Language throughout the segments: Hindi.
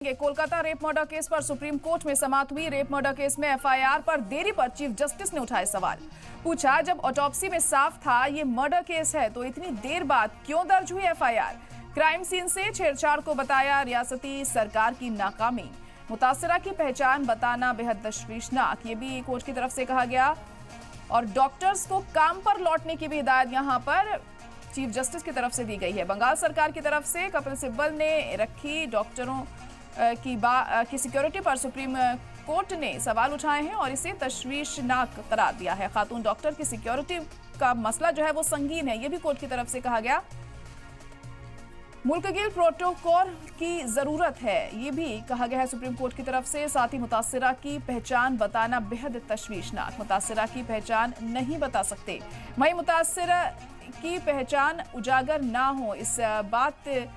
कोलकाता रेप मर्डर केस पर सुप्रीम कोर्ट में समाअत हुई। रेप मर्डर केस में एफआईआर पर देरी पर चीफ जस्टिस ने उठाए सवाल। पूछा, जब ऑटोप्सी में साफ था ये मर्डर केस है तो इतनी देर बाद क्यों दर्ज हुई एफआईआर? क्राइम सीन से छेड़छाड़ को बताया रियासती सरकार की नाकामी। मुतासरा की पहचान बताना बेहद तशवीशनाक, ये भी कोर्ट की तरफ से कहा गया। और डॉक्टर्स को काम पर लौटने की भी हिदायत यहाँ पर चीफ जस्टिस की तरफ से दी गई है। बंगाल सरकार की तरफ से कपिल सिब्बल ने रखी डॉक्टरों की सिक्योरिटी पर सुप्रीम कोर्ट ने सवाल उठाए हैं और इसे तशवीशनाक करार दिया है। खातून डॉक्टर की सिक्योरिटी का मसला जो है वो संगीन है, ये भी कोर्ट की तरफ से कहा गया। मुल्क गिल प्रोटोकॉल की जरूरत है, ये भी कहा गया है सुप्रीम कोर्ट की तरफ से। साथ ही मुतासरा की पहचान बताना बेहद तशवीशनाक, मुतासरा की पहचान नहीं बता सकते। वहीं मुतासरा की पहचान उजागर ना हो, इस बात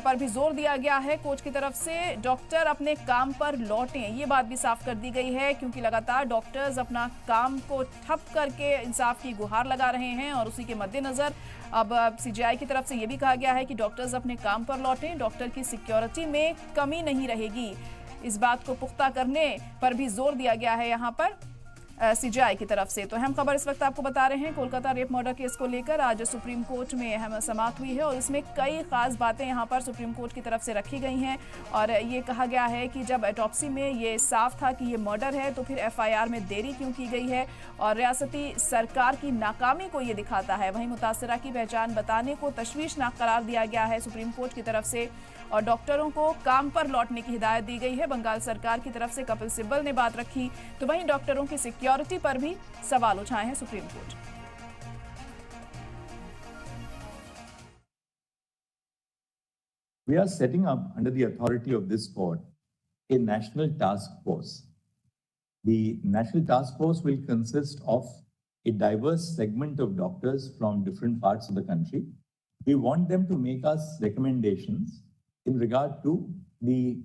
पर भी जोर दिया गया है कोर्ट की तरफ से। डॉक्टर अपने काम पर लौटें, ये बात भी साफ कर दी गई है, क्योंकि लगातार डॉक्टर्स अपना काम को ठप करके इंसाफ की गुहार लगा रहे हैं और उसी के मद्देनजर अब सीजीआई की तरफ से ये भी कहा गया है कि डॉक्टर्स अपने काम पर लौटें। डॉक्टर की सिक्योरिटी में कमी नहीं रहेगी, इस बात को पुख्ता करने पर भी जोर दिया गया है यहाँ पर सीजीआई की तरफ से। तो अहम खबर इस वक्त आपको बता रहे हैं, कोलकाता रेप मर्डर केस को लेकर आज सुप्रीम कोर्ट में अहम समाअत हुई है और इसमें कई खास बातें यहाँ पर सुप्रीम कोर्ट की तरफ से रखी गई हैं। और ये कहा गया है कि जब ऑटोप्सी में ये साफ था कि ये मर्डर है तो फिर एफआईआर में देरी क्यों की गई है, और रियासती सरकार की नाकामी को ये दिखाता है। वहीं मुतासरा की पहचान बताने को तशवीशनाक करार दिया गया है सुप्रीम कोर्ट की तरफ से और डॉक्टरों को काम पर लौटने की हिदायत दी गई है। बंगाल सरकार की तरफ से कपिल सिब्बल ने बात रखी, तो वहीं डॉक्टरों की सिक्योरिटी पर भी सवाल उठाए हैं supreme court. We are setting up, under the authority of this court, a national task force. The national task force will consist of a diverse segment of doctors from different parts of the country. We want them to make us recommendations in regard to the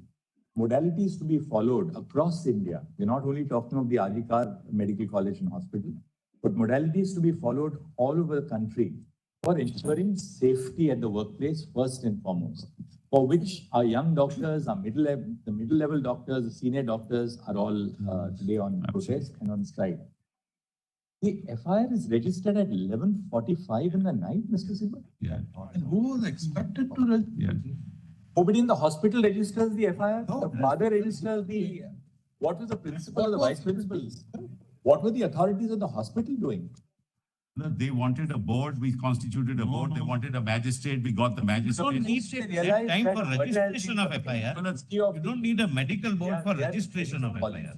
modalities to be followed across India. We're not only talking of the RG Kar Medical College and Hospital, but modalities to be followed all over the country for ensuring safety at the workplace first and foremost, for which our young doctors, the middle-level doctors, the senior doctors are all today on protest and on strike. The FIR is registered at 11:45 in the night, Mr. Sibbal. Yeah. And who was expected to register? Nobody in the hospital registers the FIR. No, the father registers the. What was the principal or the vice principal? What were the authorities of the hospital doing? No, they wanted a board. We constituted a board. They wanted a magistrate. We got the magistrate. You don't need that time for registration of FIR. No, You don't need a medical board for registration of FIR.